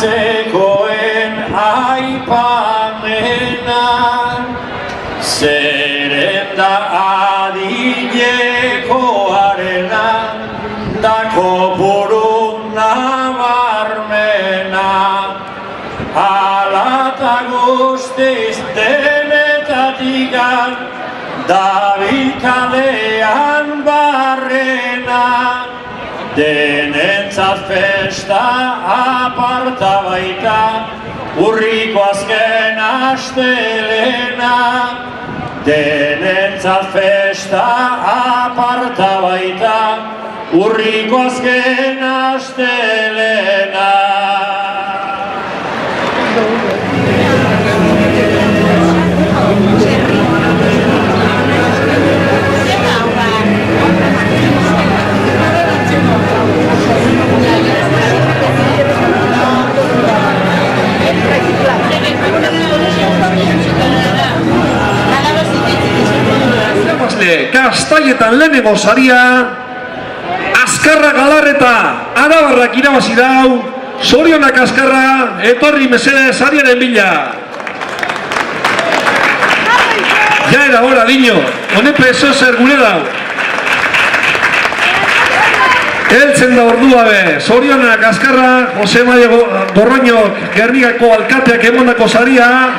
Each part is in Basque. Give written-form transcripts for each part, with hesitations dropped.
antzekoen aipamena, zeren da adinekoarena, da kopuru nabarmena. Alata guztiz denetatikan, dabilkadean barrena, denentzat festa aparta baita, urriko azken astelena. Denentzat festa aparta baita, urriko azken astelena. Kastaietan lehenengo saria, Azkarra Galarreta Arabarrak irabazi dau. Zorionak Azkarra, etorri mesedez sariaren bila. Ja era hora, diño, honepe eso zer gure dau. Heltzen da ordua be, zorionak Azkarra, Jose Maia Gorroñok, Gernikako alkateak emondako saria.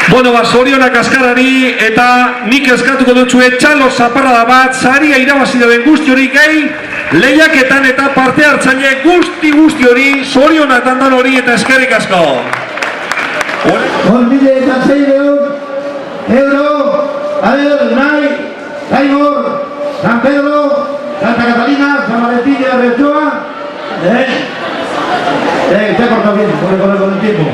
Bueno, zorionak Azkarrari, eta nik eskatuko dutxue txalo zaparrada bat, saria irabazi daben guzti hori gai, lehiaketan eta parte hartzaile guzti hori, zorionak dandan hori eta eskerrik asko. 1.600 euro, Unai, Taimur, San Pedro, Santa Catalina, San Valentín de Arrechoa. Se cortó bien con el tiempo.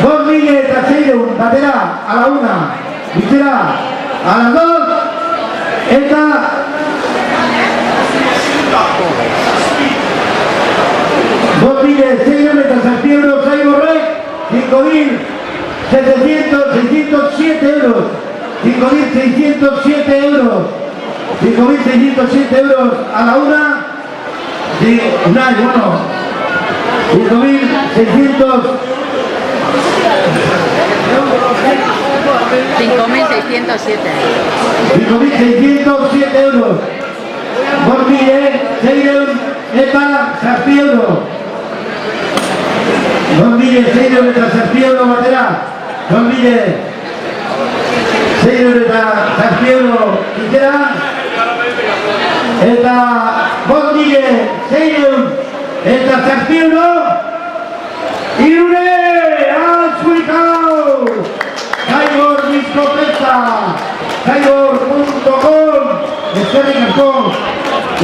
2.600 batera a la una, bichera a las 2, eta 2.600 eta Santiago Saiborrek, 5.607 euros, 5.607 euros, 5.607 euros a la una, Unai, bueno, 5.600 5.607 euros. 2.600 eta Zazpieldo. 2.600 eta Zazpieldo batera. 2.600 eta Zazpieldo ikera. Eta 2.600 eta Zazpieldo irune alzurikau. Zaibor diskoteka, zaibor.com. Eskerrik asko,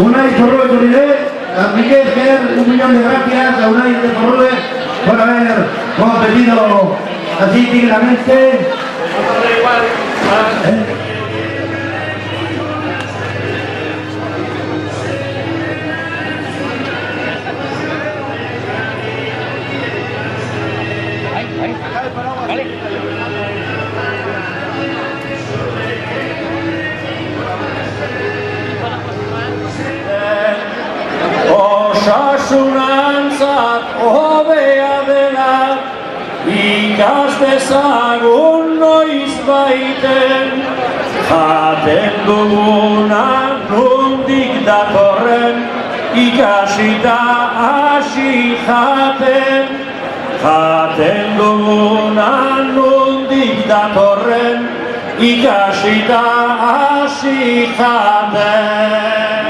Unai Zorrobe Toride, a Miguel Ger, 1 millón de gracias a Unai de Zorrobe por haber competido así dignamente. Osasunantzat hobea dela, ikas dezagun noiz baiten, jaten duguna nondik datorren, ikasita hasi jaten, jaten duguna nondik datorren, ikasita hasi jaten.